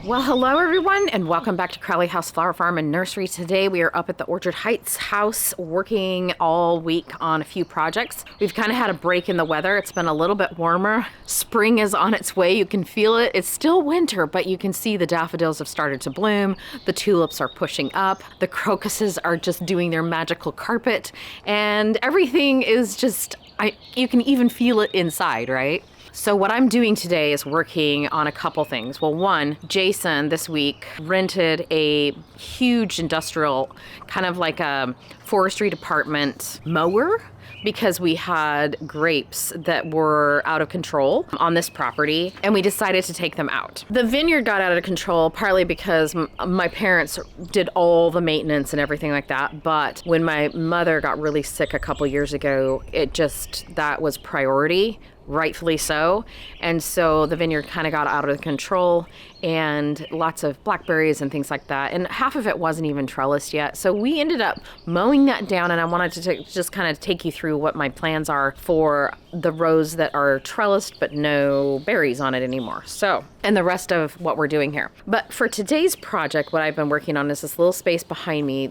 Well, hello everyone, and welcome back to Crowley House Flower Farm and Nursery. Today we are up at the Orchard Heights house working all week on a few projects. We've kind of had a break in the weather. It's been a little bit warmer. Spring is on its way. You can feel it. It's still winter, but you can see the daffodils have started to bloom. The tulips are pushing up. The crocuses are just doing their magical carpet, and everything is just, you can even feel it inside, right? So what I'm doing today is working on a couple things. Well, one, Jason this week rented a huge industrial, kind of like a forestry department mower, because we had grapes that were out of control on this property, and we decided to take them out. The vineyard got out of control partly because my parents did all the maintenance and everything like that, but when my mother got really sick a couple years ago, that was priority. Rightfully so. And so the vineyard kind of got out of control, and lots of blackberries and things like that. And half of it wasn't even trellised yet. So we ended up mowing that down, and I wanted to just kind of take you through what my plans are for the rows that are trellised but no berries on it anymore. So, and the rest of what we're doing here. But for today's project, what I've been working on is this little space behind me.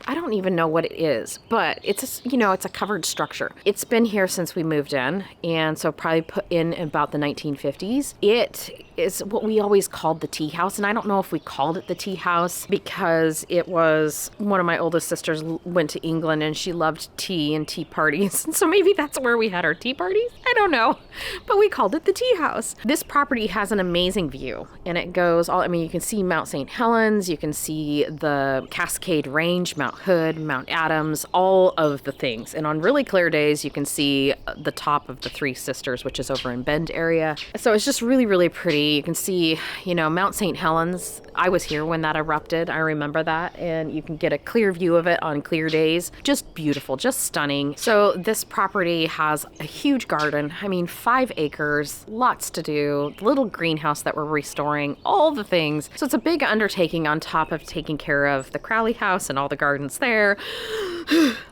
I don't even know what it is, but it's a covered structure. It's been here since we moved in, and so probably put in about the 1950s. It is what we always called the tea house, and I don't know if we called it the tea house because it was one of my oldest sisters went to England and she loved tea and tea parties, and so maybe that's where we had our tea parties. I don't know, but we called it the tea house. This property has an amazing view, and it goes you can see Mount St. Helens, you can see the Cascade Range, Mount Hood, Mount Adams, all of the things. And on really clear days, you can see the top of the Three Sisters, which is over in Bend area. So it's just really, really pretty. You can see, Mount St. Helens. I was here when that erupted. I remember that. And you can get a clear view of it on clear days. Just beautiful, just stunning. So this property has a huge garden. 5 acres, lots to do, little greenhouse that we're restoring, all the things. So it's a big undertaking on top of taking care of the Crowley house and all the gardens there.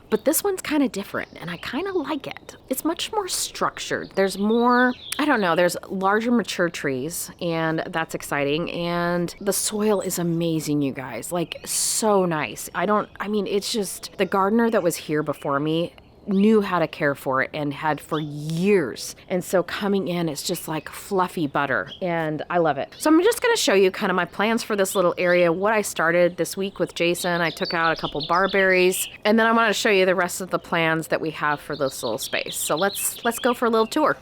But this one's kind of different, and I kind of like it. It's much more structured. There's more, there's larger mature trees, and that's exciting. And the soil is amazing, you guys. So nice. It's just the gardener that was here before me knew how to care for it and had for years. And so coming in, it's just like fluffy butter, and I love it. So I'm just going to show you kind of my plans for this little area, what I started this week with Jason. I took out a couple barberries, and then I want to show you the rest of the plans that we have for this little space. So let's go for a little tour.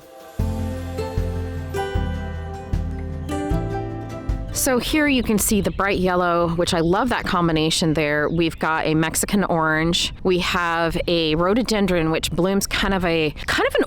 So here you can see the bright yellow, which I love that combination there. We've got a Mexican orange. We have a rhododendron, which blooms kind of an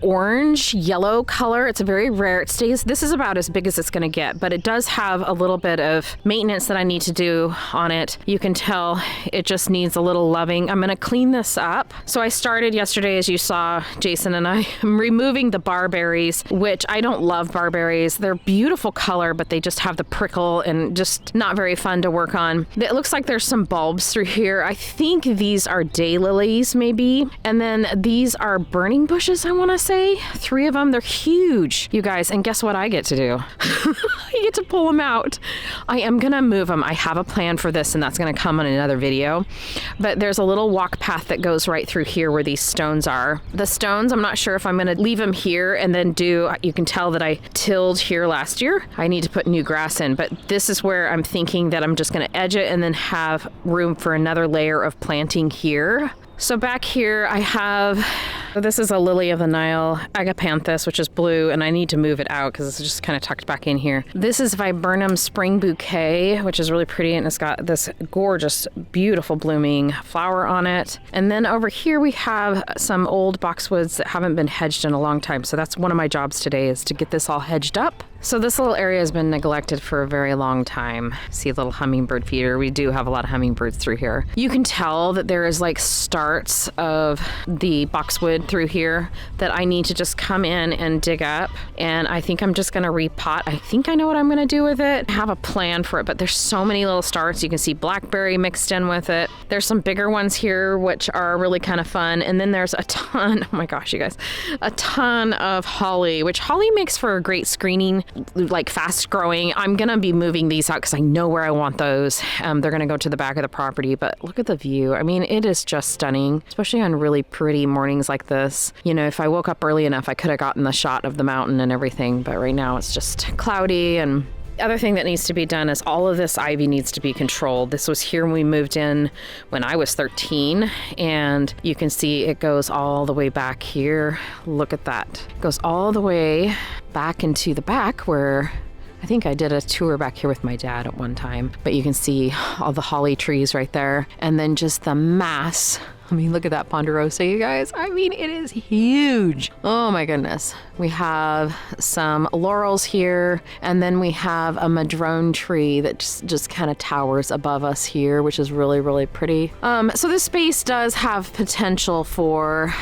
orange yellow color. It's a very rare. This is about as big as it's going to get, but it does have a little bit of maintenance that I need to do on it. You can tell it just needs a little loving. I'm going to clean this up. So I started yesterday, as you saw, Jason and I am removing the barberries, which I don't love barberries. They're beautiful color, but they just have the prickle and just not very fun to work on. It looks like there's some bulbs through here. I think these are daylilies maybe. And then these are burning bushes, I want to say. 3 of them. They're huge, you guys. And guess what I get to do? I get to pull them out. I am going to move them. I have a plan for this, and that's going to come in another video. But there's a little walk path that goes right through here where these stones are. The stones, I'm not sure if I'm going to leave them here and then you can tell that I tilled here last year. I need to put new grass in, but this is where I'm thinking that I'm just going to edge it and then have room for another layer of planting here. So back here this is a lily of the Nile, agapanthus, which is blue, and I need to move it out because it's just kind of tucked back in here. This is viburnum spring bouquet, which is really pretty, and it's got this gorgeous, beautiful blooming flower on it. And then over here we have some old boxwoods that haven't been hedged in a long time. So that's one of my jobs today, is to get this all hedged up. So this little area has been neglected for a very long time. See a little hummingbird feeder. We do have a lot of hummingbirds through here. You can tell that there is starts of the boxwood through here that I need to just come in and dig up. And I think I'm just going to repot. I think I know what I'm going to do with it. I have a plan for it, but there's so many little starts. You can see blackberry mixed in with it. There's some bigger ones here, which are really kind of fun. And then there's a ton, oh my gosh, you guys, a ton of holly, which holly makes for a great screening like fast growing. I'm going to be moving these out because I know where I want those. They're going to go to the back of the property, but look at the view. I mean, it is just stunning, especially on really pretty mornings like this. You know, if I woke up early enough, I could have gotten the shot of the mountain and everything, but right now it's just cloudy. And the other thing that needs to be done is all of this ivy needs to be controlled. This was here when we moved in when I was 13, and you can see it goes all the way back here. Look at that. It goes all the way back into the back where I think I did a tour back here with my dad at one time, but you can see all the holly trees right there. And then just the mass. I mean, look at that ponderosa, you guys. I mean, it is huge. Oh my goodness. We have some laurels here, and then we have a madrone tree that just kind of towers above us here, which is really, really pretty. So this space does have potential for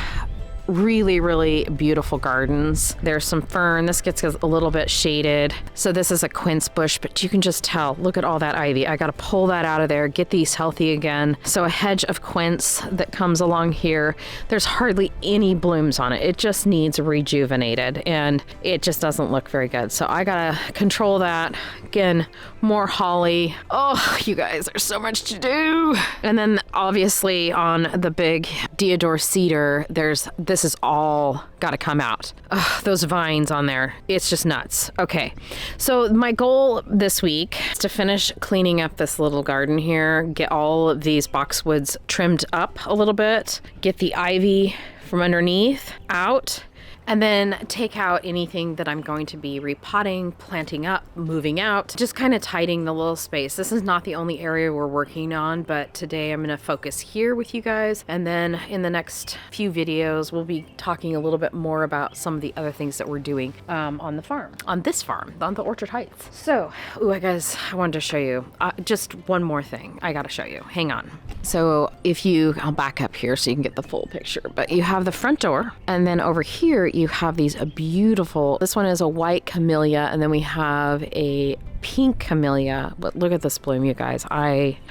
really, really beautiful gardens. There's some fern. This gets a little bit shaded. So this is a quince bush, but you can just tell, look at all that ivy. I got to pull that out of there, get these healthy again. So a hedge of quince that comes along here. There's hardly any blooms on it. It just needs rejuvenated and it just doesn't look very good. So I got to control that. Again, more holly. Oh, you guys, there's so much to do. And then obviously on the big deodar cedar, this is all got to come out. Ugh, those vines on there, it's just nuts. Okay, so my goal this week is to finish cleaning up this little garden here, get all of these boxwoods trimmed up a little bit, get the ivy from underneath out, and then take out anything that I'm going to be repotting, planting up, moving out, just kind of tidying the little space. This is not the only area we're working on, but today I'm going to focus here with you guys. And then in the next few videos, we'll be talking a little bit more about some of the other things that we're doing on the farm, on this farm, on the Orchard Heights. So, guys, I wanted to show you just one more thing I got to show you. Hang on. So I'll back up here so you can get the full picture, but you have the front door, and then over here, you have these beautiful, this one is a white camellia, and then we have a pink camellia. But look at this bloom, you guys.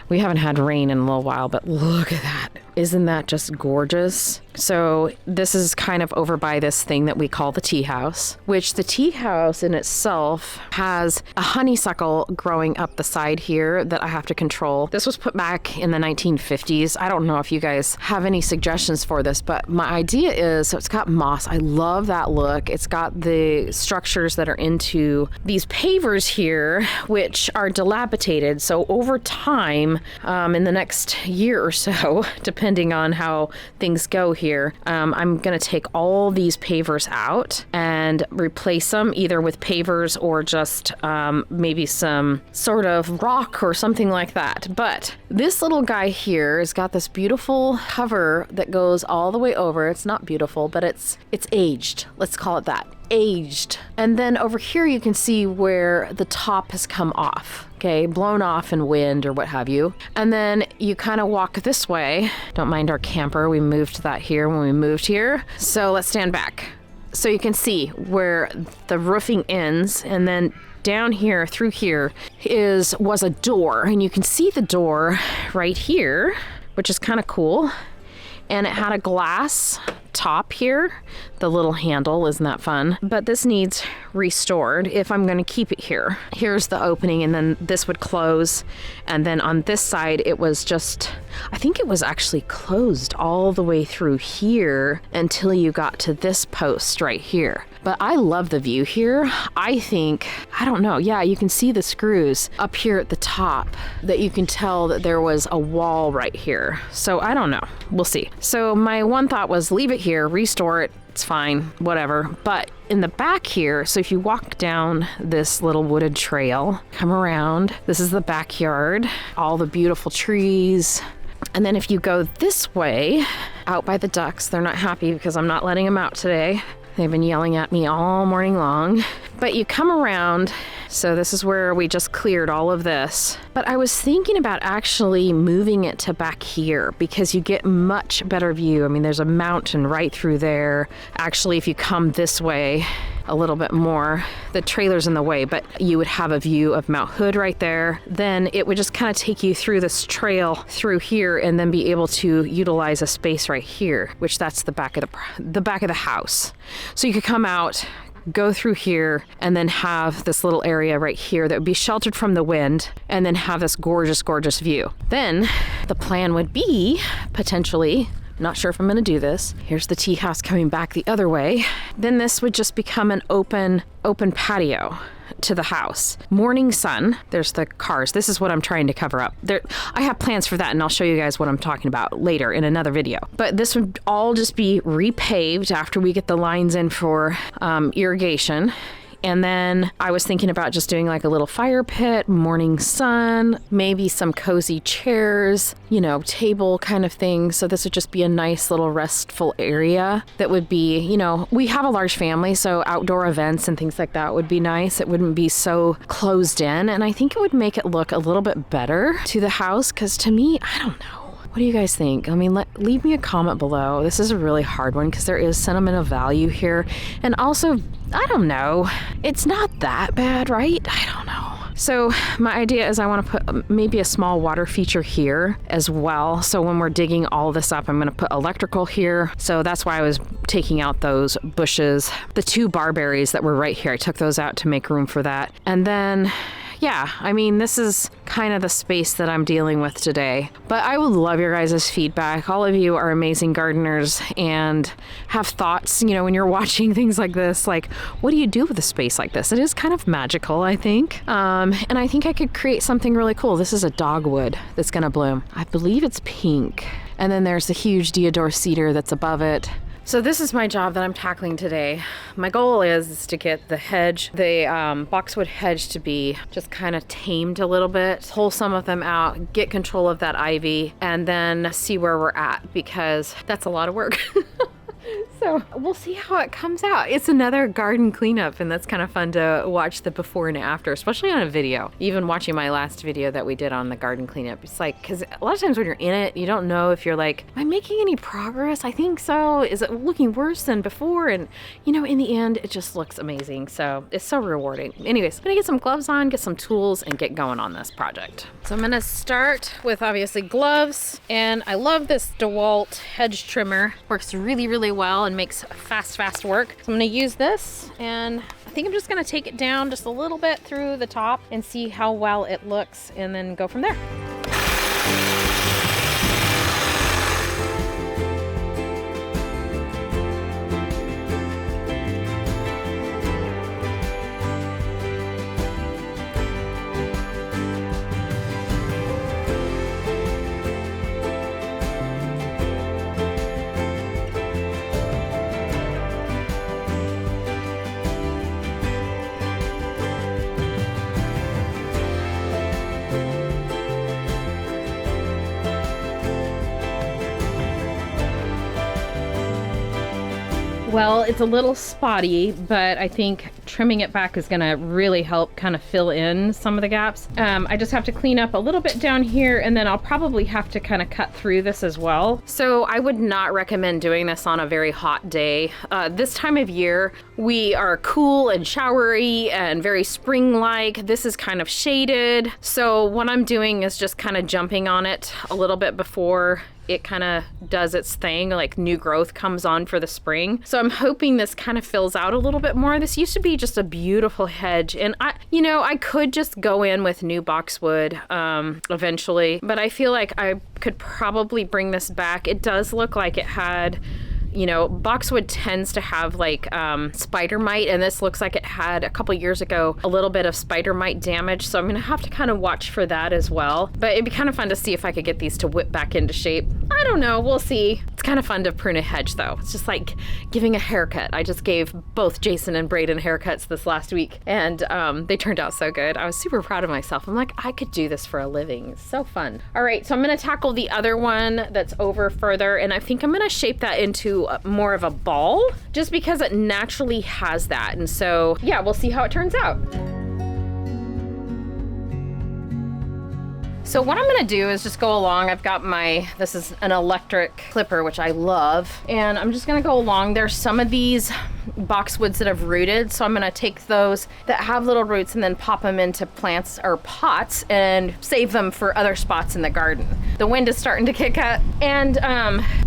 We haven't had rain in a little while, but look at that. Isn't that just gorgeous? So this is kind of over by this thing that we call the tea house, which the tea house in itself has a honeysuckle growing up the side here that I have to control. This was put back in the 1950s. I don't know if you guys have any suggestions for this, but my idea is, so it's got moss. I love that look. It's got the structures that are into these pavers here, which are dilapidated. So over time, in the next year or so, depending on how things go here, I'm going to take all these pavers out and replace them either with pavers or just maybe some sort of rock or something like that. But this little guy here has got this beautiful cover that goes all the way over. It's not beautiful, but it's aged. Let's call it that. Aged. And then over here you can see where the top has come off, okay, blown off in wind or what have you. And then you kind of walk this way. Don't mind our camper. We moved that here when we moved here. So let's stand back. So you can see where the roofing ends, and then down here through here was a door, and you can see the door right here, which is kind of cool. And it had a glass top here, the little handle. Isn't that fun? But this needs restored if I'm going to keep it here. Here's the opening, and then this would close. And then on this side, it was just, I think it was actually closed all the way through here until you got to this post right here. But I love the view here. I think, I don't know, yeah, you can see the screws up here at the top that you can tell that there was a wall right here. So I don't know, we'll see. So my one thought was leave it here, restore it, it's fine, whatever. But in the back here, so if you walk down this little wooded trail, come around, this is the backyard, all the beautiful trees. And then if you go this way, out by the ducks, they're not happy because I'm not letting them out today. They've been yelling at me all morning long. But you come around, so this is where we just cleared all of this. But I was thinking about actually moving it to back here because you get much better view. I mean, there's a mountain right through there. Actually, if you come this way a little bit more, the trailer's in the way, but you would have a view of Mount Hood right there. Then it would just kind of take you through this trail through here and then be able to utilize a space right here, which that's the back of the house. So you could come out, go through here, and then have this little area right here that would be sheltered from the wind, and then have this gorgeous, gorgeous view. Then the plan would be potentially, not sure if I'm gonna do this. Here's the tea house coming back the other way. Then this would just become an open patio to the house. Morning sun, there's the cars. This is what I'm trying to cover up. I have plans for that, and I'll show you guys what I'm talking about later in another video. But this would all just be repaved after we get the lines in for irrigation. And then I was thinking about just doing like a little fire pit, morning sun, maybe some cozy chairs, you know, table kind of thing. So this would just be a nice little restful area that would be, you know, we have a large family, so outdoor events and things like that would be nice. It wouldn't be so closed in. And I think it would make it look a little bit better to the house, because to me, I don't know. What do you guys think? I mean, leave me a comment below. This is a really hard one because there is sentimental value here. And also, I don't know. It's not that bad, right? I don't know. So my idea is I want to put maybe a small water feature here as well. So when we're digging all this up, I'm going to put electrical here. So that's why I was taking out those bushes. The 2 barberries that were right here, I took those out to make room for that. And then, yeah, I mean, this is kind of the space that I'm dealing with today. But I would love your guys' feedback. All of you are amazing gardeners and have thoughts, you know, when you're watching things like this, like, what do you do with a space like this? It is kind of magical, I think. And I think I could create something really cool. This is a dogwood that's gonna bloom. I believe it's pink. And then there's the huge deodar cedar that's above it. So this is my job that I'm tackling today. My goal is to get the hedge, the Boxwood Hedge, to be just kind of tamed a little bit, pull some of them out, get control of that ivy, and then see where we're at, because that's a lot of work. So we'll see how it comes out. It's another garden cleanup, and that's kind of fun to watch the before and after, especially on a video. Even watching my last video that we did on the garden cleanup, it's like, because a lot of times when you're in it, you don't know if you're like, am I making any progress? I think so. Is it looking worse than before? And you know, in the end, it just looks amazing. So it's so rewarding. Anyways, I'm gonna get some gloves on, get some tools, and get going on this project. So I'm gonna start with obviously gloves, and I love this DeWalt hedge trimmer. Works really, really well and makes fast work. So I'm gonna use this, and I think I'm just gonna take it down just a little bit through the top and see how well it looks, and then go from there. Well, it's a little spotty, but I think trimming it back is gonna really help kind of fill in some of the gaps. I just have to clean up a little bit down here, and then I'll probably have to kind of cut through this as well. So I would not recommend doing this on a very hot day. This time of year, we are cool and showery and very spring-like. This is kind of shaded. So what I'm doing is just kind of jumping on it a little bit before it kind of does its thing, like new growth comes on for the spring. So I'm hoping this kind of fills out a little bit more. This used to be just a beautiful hedge, and I could just go in with new boxwood eventually, but I feel like I could probably bring this back. It does look like it had, you know, boxwood tends to have like spider mite, and this looks like it had a couple years ago a little bit of spider mite damage, so I'm gonna have to kind of watch for that as well. But it'd be kind of fun to see if I could get these to whip back into shape. I don't know, we'll see. It's kind of fun to prune a hedge though. It's just like giving a haircut. I just gave both Jason and Braden haircuts this last week, and they turned out so good. I was super proud of myself. I'm like, I could do this for a living. It's so fun. All right, so I'm gonna tackle the other one that's over further, and I think I'm gonna shape that into more of a ball, just because it naturally has that. And so yeah, we'll see how it turns out. So what I'm gonna do is just go along. I've got this is an electric clipper, which I love, and I'm just gonna go along. There's some of these boxwoods that have rooted, so I'm gonna take those that have little roots and then pop them into plants or pots and save them for other spots in the garden. The wind is starting to kick up, and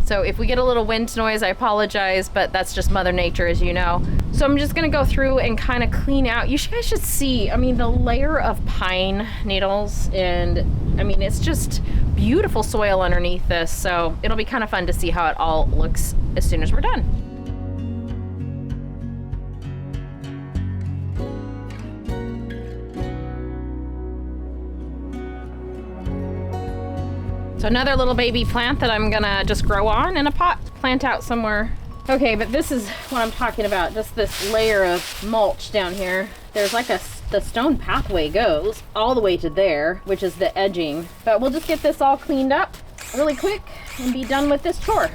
so if we get a little wind noise, I apologize, but that's just Mother Nature, as you know. So I'm just gonna go through and kind of clean out. You guys should see, I mean, the layer of pine needles, and I mean, it's just beautiful soil underneath this. So it'll be kind of fun to see how it all looks as soon as we're done. So another little baby plant that I'm gonna just grow on in a pot, plant out somewhere. Okay, but this is what I'm talking about, just this layer of mulch down here. There's like the stone pathway goes all the way to there, which is the edging. But we'll just get this all cleaned up really quick and be done with this chore.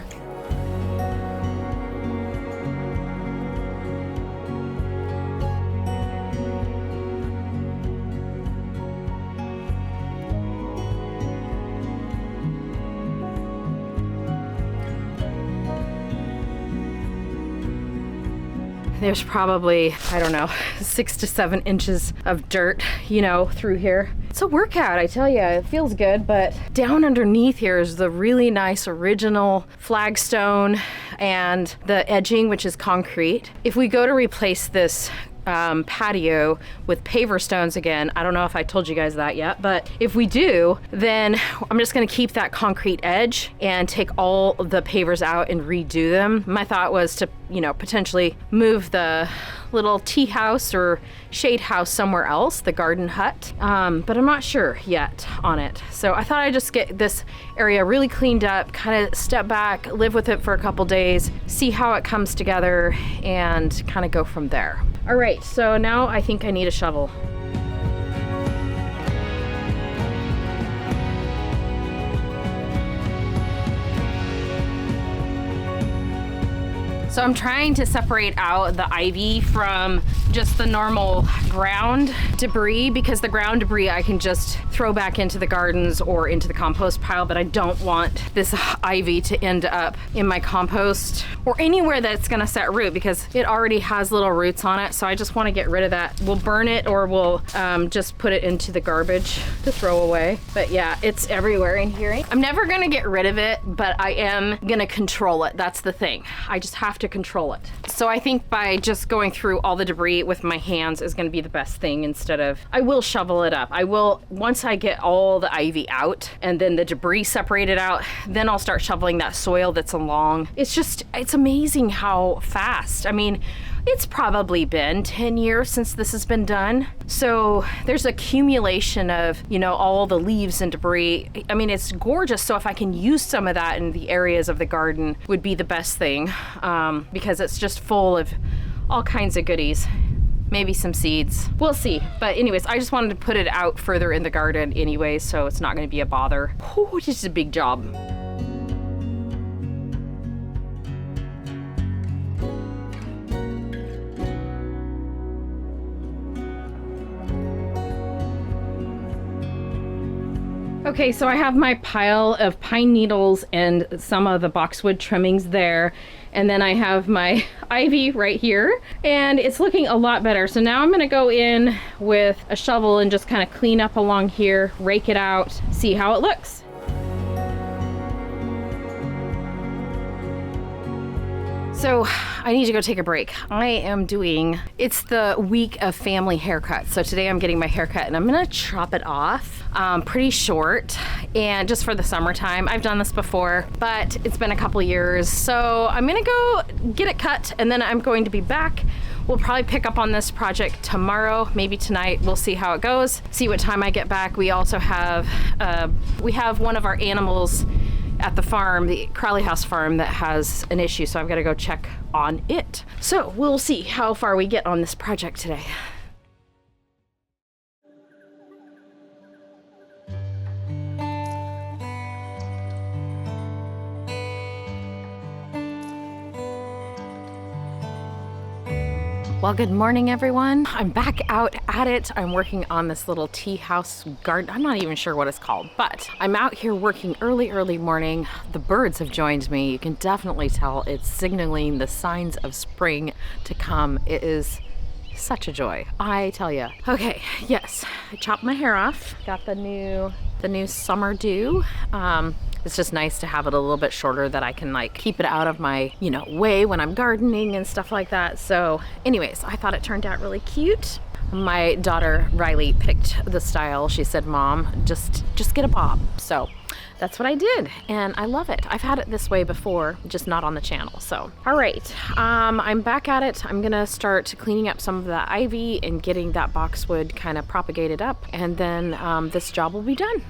There's probably, I don't know, 6 to 7 inches of dirt, you know, through here. It's a workout, I tell you, it feels good, but down underneath here is the really nice original flagstone and the edging, which is concrete. If we go to replace this patio with paver stones again, I don't know if I told you guys that yet, but if we do, then I'm just gonna keep that concrete edge and take all the pavers out and redo them. My thought was to, you know, potentially move the little tea house or shade house somewhere else, the garden hut, but I'm not sure yet on it. So I thought I'd just get this area really cleaned up, kind of step back, live with it for a couple days, see how it comes together, and kind of go from there. All right, so now I think I need a shovel. So I'm trying to separate out the ivy from just the normal ground debris, because the ground debris I can just throw back into the gardens or into the compost pile, but I don't want this ivy to end up in my compost or anywhere that's gonna set root, because it already has little roots on it. So I just wanna get rid of that. We'll burn it, or we'll just put it into the garbage to throw away. But yeah, it's everywhere in here. I'm never gonna get rid of it, but I am gonna control it. That's the thing. I just have to control it. So I think by just going through all the debris with my hands is going to be the best thing, instead of, I will shovel it up. I will, once I get all the ivy out and then the debris separated out, then I'll start shoveling that soil that's along. It's just, it's amazing how fast. I mean, it's probably been 10 years since this has been done. So there's accumulation of, you know, all the leaves and debris. I mean, it's gorgeous. So if I can use some of that in the areas of the garden, would be the best thing, because it's just full of all kinds of goodies. Maybe some seeds. We'll see. But anyways, I just wanted to put it out further in the garden anyway, so it's not going to be a bother. Whew, it's just a big job. Okay, so I have my pile of pine needles and some of the boxwood trimmings there. And then I have my ivy right here, and it's looking a lot better. So now I'm gonna go in with a shovel and just kind of clean up along here, rake it out, see how it looks. So I need to go take a break. I am doing, it's the week of family haircuts. So today I'm getting my haircut and I'm gonna chop it off pretty short, and just for the summertime. I've done this before, but it's been a couple years. So I'm gonna go get it cut, and then I'm going to be back. We'll probably pick up on this project tomorrow, maybe tonight. We'll see how it goes, see what time I get back. We also have, we have one of our animals at the farm, the Crowley house farm, that has an issue, so I've got to go check on it. So we'll see how far we get on this project today. Well, good morning, everyone. I'm back out at it. I'm working on this little tea house garden. I'm not even sure what it's called, but I'm out here working early morning. The birds have joined me. You can definitely tell it's signaling the signs of spring to come. It is Such a joy, I tell you. Okay, yes, I chopped my hair off. Got the new summer dew. It's just nice to have it a little bit shorter that I can like keep it out of my, way when I'm gardening and stuff like that. So anyways, I thought it turned out really cute. My daughter Riley picked the style. She said, Mom, just get a bob. So that's what I did, and I love it. I've had it this way before, just not on the channel. So, all right, I'm back at it. I'm gonna start cleaning up some of the ivy and getting that boxwood kind of propagated up, and then this job will be done.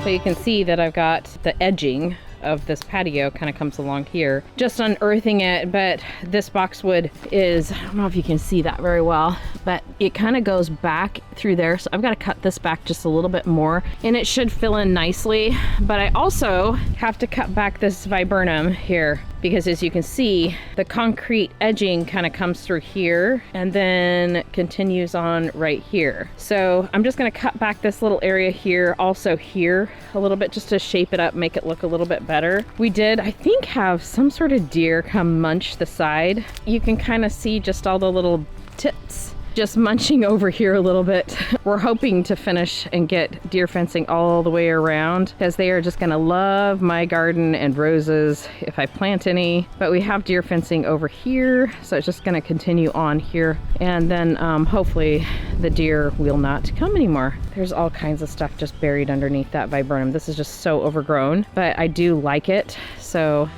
So you can see that I've got the edging of this patio kind of comes along here. Just unearthing it, but this boxwood is, I don't know if you can see that very well, but it kind of goes back through there. So I've got to cut this back just a little bit more and it should fill in nicely. But I also have to cut back this viburnum here because as you can see, the concrete edging kind of comes through here and then continues on right here. So I'm just gonna cut back this little area here, also here a little bit, just to shape it up, make it look a little bit better. We did, I think, have some sort of deer come munch the side. You can kind of see just all the little tips just munching over here a little bit. We're hoping to finish and get deer fencing all the way around because they are just gonna love my garden and roses if I plant any. But we have deer fencing over here, so it's just gonna continue on here. And then hopefully the deer will not come anymore. There's all kinds of stuff just buried underneath that viburnum. This is just so overgrown, but I do like it, so.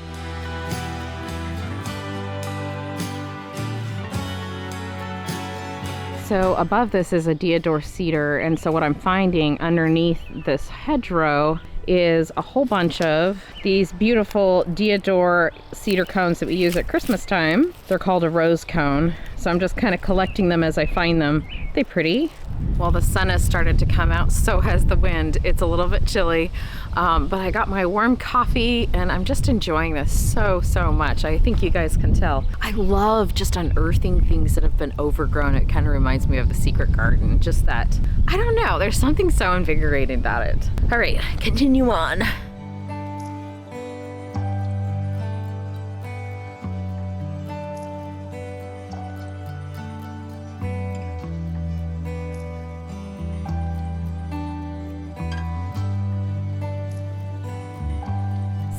So above this is a deodar cedar, and so what I'm finding underneath this hedgerow is a whole bunch of these beautiful deodar cedar cones that we use at Christmas time. They're called a rose cone. So I'm just kind of collecting them as I find them. They're pretty. Well, the sun has started to come out, so has the wind. It's a little bit chilly, but I got my warm coffee and I'm just enjoying this so much. I think you guys can tell. I love just unearthing things that have been overgrown. It kind of reminds me of the secret garden. Just that, I don't know, there's something so invigorating about it. All right, continue on.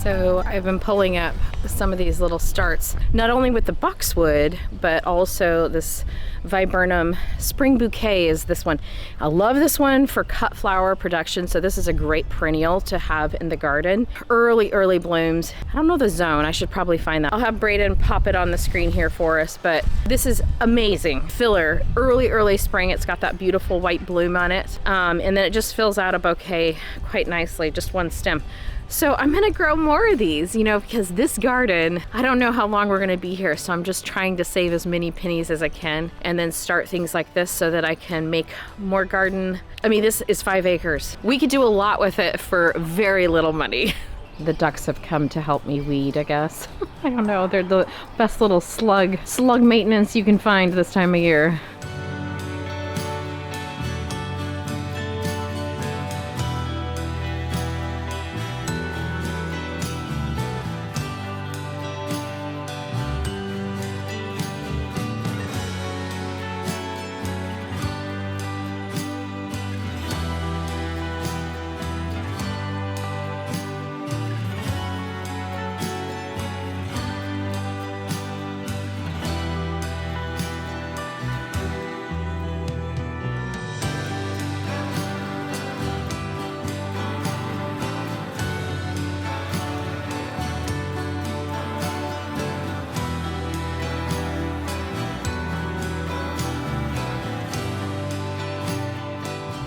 So I've been pulling up some of these little starts, not only with the boxwood, but also this viburnum spring bouquet is this one. I love this one for cut flower production. So this is a great perennial to have in the garden. Early blooms. I don't know the zone. I should probably find that. I'll have Braden pop it on the screen here for us, but this is amazing. Filler, early spring. It's got that beautiful white bloom on it. And then it just fills out a bouquet quite nicely, just one stem. So I'm gonna grow more of these, because this garden, I don't know how long we're gonna be here, so I'm just trying to save as many pennies as I can and then start things like this so that I can make more garden. I mean, this is 5 acres. We could do a lot with it for very little money. The ducks have come to help me weed, I guess. I don't know, they're the best little slug maintenance you can find this time of year.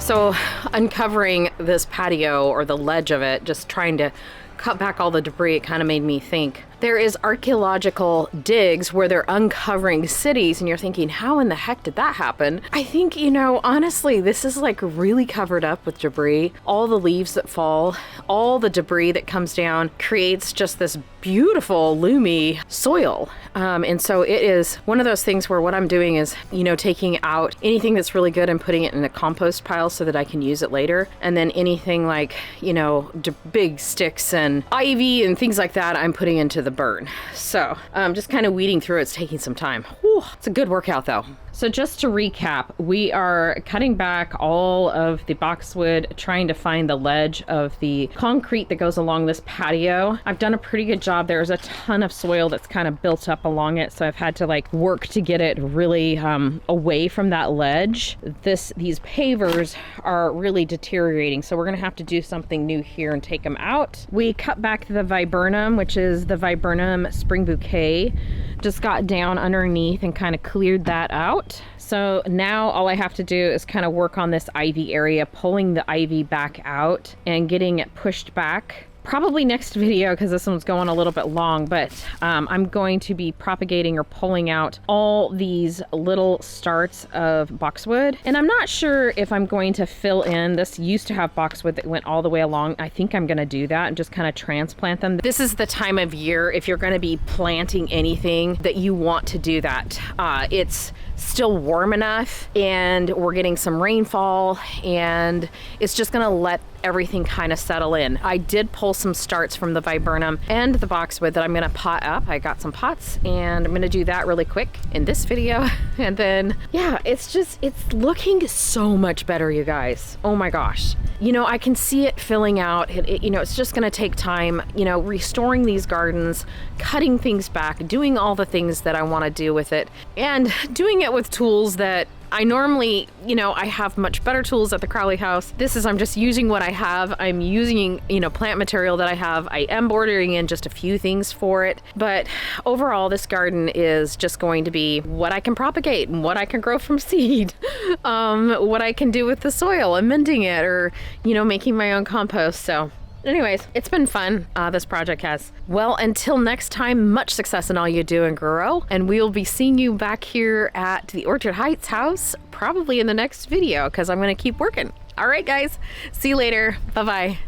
So uncovering this patio or the ledge of it, just trying to cut back all the debris, it kind of made me think. There is archaeological digs where they're uncovering cities and you're thinking, how in the heck did that happen? I think, you know, honestly, this is like really covered up with debris. All the leaves that fall, all the debris that comes down creates just this beautiful loomy soil. And so it is one of those things where what I'm doing is, you know, taking out anything that's really good and putting it in a compost pile so that I can use it later. And then anything like, you know, big sticks and ivy and things like that, I'm putting into the burn. So just kind of weeding through it's taking some time. Whew, it's a good workout though. So just to recap, we are cutting back all of the boxwood, trying to find the ledge of the concrete that goes along this patio. I've done a pretty good job. There's a ton of soil that's kind of built up along it, so I've had to like work to get it really away from that ledge. These pavers are really deteriorating, so we're gonna have to do something new here and take them out. We cut back the viburnum, which is the viburnum spring bouquet. Just got down underneath and kind of cleared that out. So now all I have to do is kind of work on this ivy area, pulling the ivy back out and getting it pushed back. Probably next video, because this one's going a little bit long, but I'm going to be propagating or pulling out all these little starts of boxwood. And I'm not sure if I'm going to fill in. This used to have boxwood that went all the way along. I think I'm going to do that and just kind of transplant them. This is the time of year, if you're going to be planting anything, that you want to do that. It's still warm enough and we're getting some rainfall and it's just going to let everything kind of settle in. I did pull some starts from the viburnum and the boxwood that I'm going to pot up. I got some pots and I'm going to do that really quick in this video. And then, yeah, it's looking so much better, you guys. Oh my gosh. You know, I can see it filling out. You know, it's just going to take time, you know, restoring these gardens, cutting things back, doing all the things that I want to do with it, and doing it with tools that I normally, you know, I have much better tools at the Crowley house. I'm just using what I have. I'm using, you know, plant material that I have. I am bordering in just a few things for it. But overall, this garden is just going to be what I can propagate and what I can grow from seed. What I can do with the soil, amending it, or, you know, making my own compost. So anyways, it's been fun, this project has. Well, until next time, much success in all you do and grow, and we'll be seeing you back here at the Orchard Heights house, probably in the next video, because I'm going to keep working. All right, guys, see you later. Bye-bye.